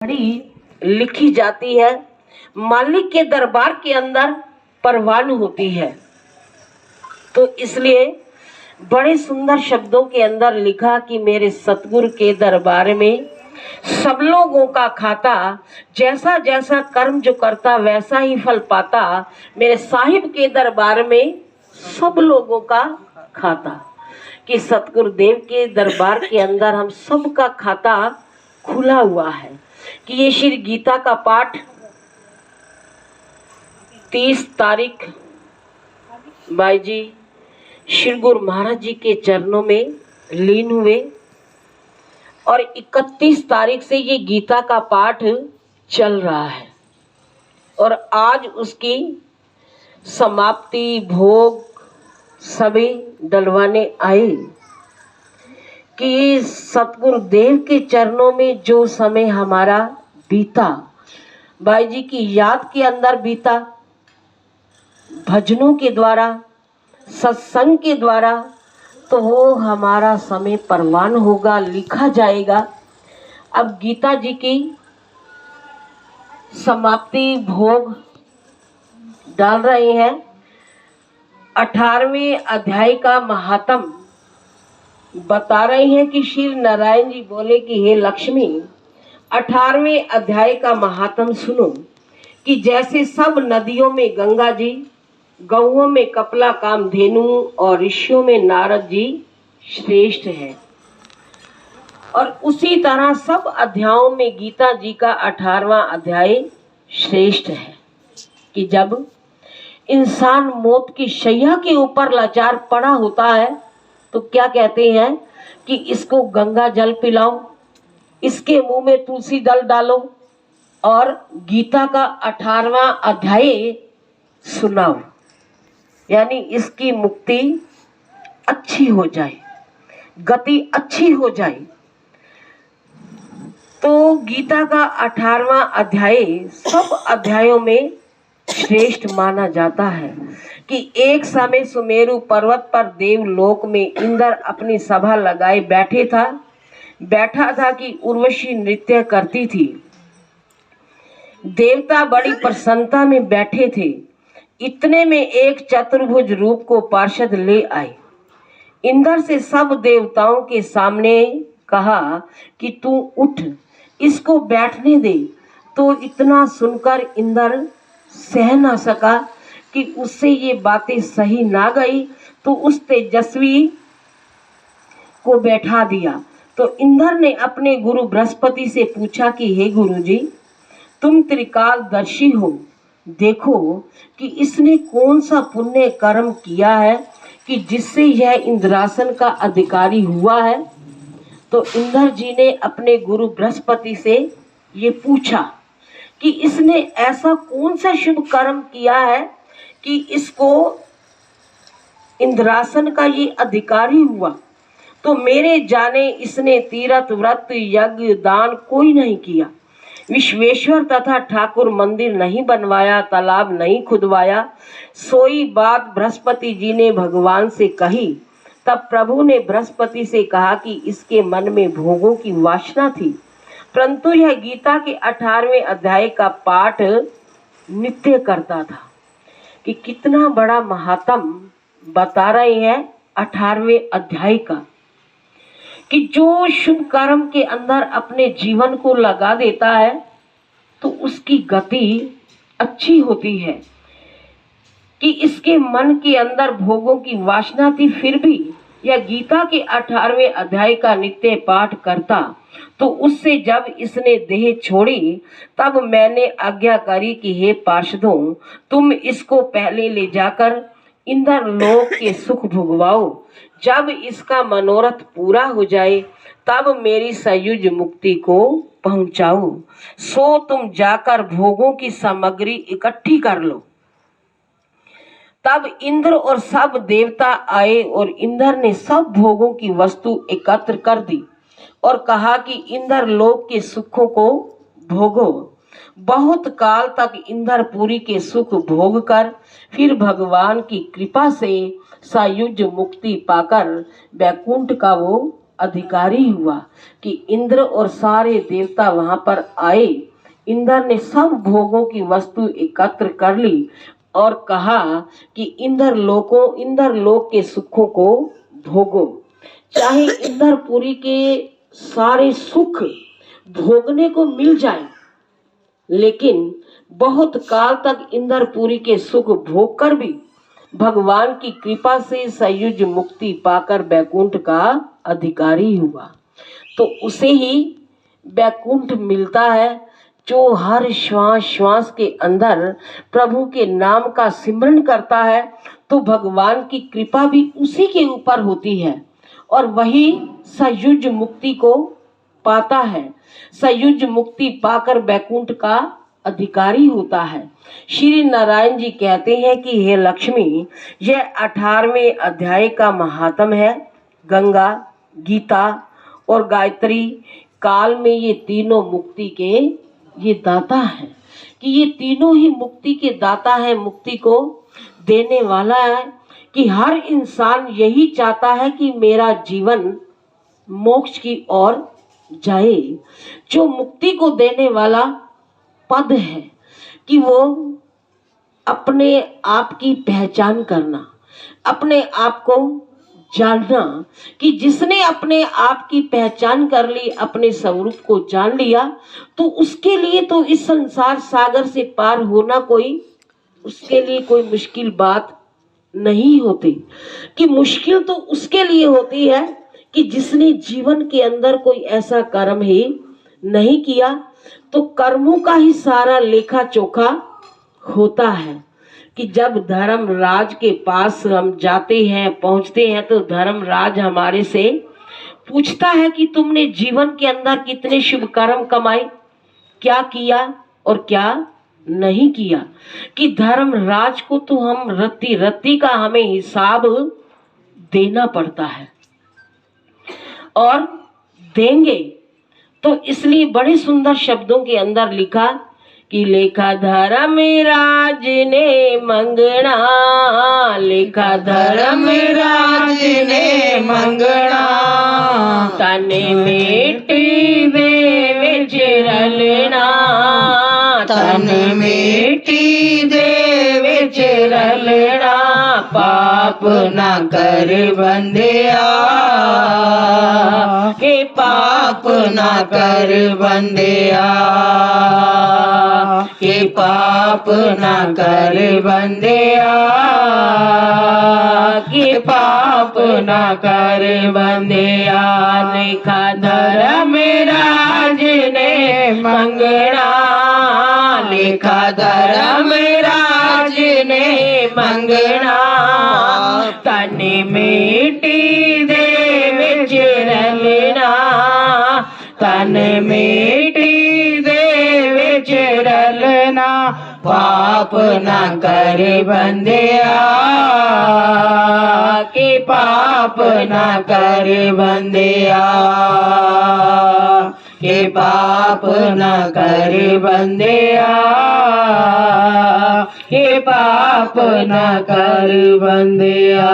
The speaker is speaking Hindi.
घड़ी लिखी जाती है, मालिक के दरबार के अंदर परवान होती है। तो इसलिए बड़े सुंदर शब्दों के अंदर लिखा कि मेरे सतगुरु के दरबार में सब लोगों का खाता, जैसा जैसा कर्म जो करता वैसा ही फल पाता। मेरे साहिब के दरबार में सब लोगों का खाता, कि सतगुरुदेव के दरबार के अंदर हम सब का खाता खुला हुआ है। कि ये श्री गीता का पाठ 30 तारीख बाई जी श्री गुरु महाराज जी के चरणों में लीन हुए और 31 तारीख से ये गीता का पाठ चल रहा है और आज उसकी समाप्ति भोग सभी डलवाने आए। कि सतगुरुदेव के चरणों में जो समय हमारा बीता, भाई जी की याद के अंदर बीता, भजनों के द्वारा, सत्संग के द्वारा, तो वो हमारा समय परवान होगा, लिखा जाएगा। अब गीता जी की समाप्ति भोग डाल रहे हैं। 18वें अध्याय का महात्म बता रहे हैं कि श्री नारायण जी बोले कि हे लक्ष्मी, 18वें अध्याय का महात्म सुनो। कि जैसे सब नदियों में गंगा जी, गौओं में कपिला कामधेनु और ऋषियों में नारद जी श्रेष्ठ है, और उसी तरह सब अध्यायों में गीता जी का 18वां अध्याय श्रेष्ठ है। कि जब इंसान मौत की शैया के ऊपर लाचार पड़ा होता है तो क्या कहते हैं कि इसको गंगा जल पिलाओ, इसके मुंह में तुलसी दल डालो और गीता का 18वां अध्याय सुनाओ, यानी इसकी मुक्ति अच्छी हो जाए, गति अच्छी हो जाए। तो गीता का 18वां अध्याय सब अध्यायों में श्रेष्ठ माना जाता है। कि एक समय सुमेरु पर्वत पर देवलोक में इंद्र अपनी सभा लगाए बैठा था कि उर्वशी नृत्य करती थी। देवता बड़ी प्रसन्नता में बैठे थे। इतने में एक चतुर्भुज रूप को पार्षद ले आए। इंद्र से सब देवताओं के सामने कहा कि तू उठ, इसको बैठने दे। तो इतना सुनकर इंद्र सह ना सका कि उससे ये बातें सही ना गई, तो उस तेजस्वी को बैठा दिया। तो इंद्र ने अपने गुरु बृहस्पति से पूछा कि हे गुरु जी, तुम त्रिकालदर्शी हो, देखो कि इसने कौन सा पुण्य कर्म किया है कि जिससे यह इंद्रासन का अधिकारी हुआ है। तो इंद्र जी ने अपने गुरु बृहस्पति से ये पूछा कि इसने ऐसा कौन सा शुभ कर्म किया है कि इसको इंद्रासन का ये अधिकारी हुआ। तो मेरे जाने इसने तीर्थ व्रत यज्ञ दान कोई नहीं किया, विश्वेश्वर तथा ठाकुर मंदिर नहीं बनवाया, तालाब नहीं खुदवाया। सोई बात बृहस्पति जी ने भगवान से कही। तब प्रभु ने बृहस्पति से कहा कि इसके मन में भोगों की वासना थी, परंतु यह गीता के 18वें अध्याय का पाठ नित्य करता था। कि कितना बड़ा महात्म बता रहे हैं 18वें अध्याय का। कि जो शुभ कर्म के अंदर अपने जीवन को लगा देता है तो उसकी गति अच्छी होती है। कि इसके मन के अंदर भोगों की वासना थी, फिर भी यह गीता के 18वें अध्याय का नित्य पाठ करता। तो उससे जब इसने देह छोड़ी तब मैंने आज्ञा करी कि हे पार्षदों, तुम इसको पहले ले जाकर इंद्र लोक के सुख भोगवाओ। जब इसका मनोरथ पूरा हो जाए तब मेरी सयुज मुक्ति को पहुंचाओ। सो तुम जाकर भोगों की सामग्री इकट्ठी कर लो। तब इंद्र और सब देवता आए और इंद्र ने सब भोगों की वस्तु एकत्र कर दी और कहा कि इंद्र लोक के सुखों को भोगो। बहुत काल तक इंद्रपुरी के सुख भोग कर फिर भगवान की कृपा से सायुज मुक्ति पाकर वैकुंठ का वो अधिकारी हुआ कि इंद्र और सारे देवता वहां पर आए। इंद्र ने सब भोगों की वस्तु एकत्र कर ली और कहा कि इंद्र लोक के सुखों को भोगो। चाहे इंद्रपुरी के सारे सुख भोगने को मिल जाए, लेकिन बहुत काल तक इंद्रपुरी के सुख भोग कर भी भगवान की कृपा से सयुज मुक्ति पाकर बैकुंठ का अधिकारी हुआ। तो उसे ही बैकुंठ मिलता है जो हर श्वास श्वास के अंदर प्रभु के नाम का सिमरन करता है। तो भगवान की कृपा भी उसी के ऊपर होती है और वही सयुज मुक्ति को पाता है। सयुज मुक्ति पाकर बैकुंठ का अधिकारी होता है। श्री नारायण जी कहते हैं कि हे लक्ष्मी, यह 18वें अध्याय का महात्म है। गंगा, गीता और गायत्री काल में ये तीनों मुक्ति के ये दाता है, कि ये तीनों ही मुक्ति के दाता है, मुक्ति को देने वाला है। कि हर इंसान यही चाहता है कि मेरा जीवन मोक्ष की ओर जाए। जो मुक्ति को देने वाला पद है कि वो अपने आप की पहचान करना, अपने आप को जानना, कि जिसने अपने आप की पहचान कर ली, अपने स्वरूप को जान लिया, तो उसके लिए तो इस संसार सागर से पार होना उसके लिए कोई मुश्किल बात नहीं होती। कि मुश्किल तो उसके लिए होती है कि जिसने जीवन के अंदर कोई ऐसा कर्म ही नहीं किया। तो कर्मों का ही सारा लेखा चोखा होता है कि जब धर्मराज के पास हम जाते हैं, पहुंचते हैं, तो धर्मराज हमारे से पूछता है कि तुमने जीवन के अंदर कितने शुभ कर्म कमाए, क्या किया और क्या नहीं किया। कि धर्मराज को तो हम रत्ती रत्ती का हमें हिसाब देना पड़ता है और देंगे। तो इसलिए बड़े सुंदर शब्दों के अंदर लिखा कि लेखा धर्मराज ने मंगना, लेखा धर्मराज ने मंगना, तन मिट्टी दे विच रलना, तन मिट्टी दे विच रलना, पाप ना कर बंदिया, के पाप ना कर बंदिया, के पाप ना कर बंदिया, के पाप ना कर बंदिया। लिखा धर्मराज ने मंगना, लिखा धर्मराज ने मंगना, तन मिट्टी दे विच रलना, तन मिट्टी दे विच रलना, पाप ना कर बंदिया, के पाप ना कर बंदिया, के पाप ना कर बंदिया, के पाप ना कर बंदिया।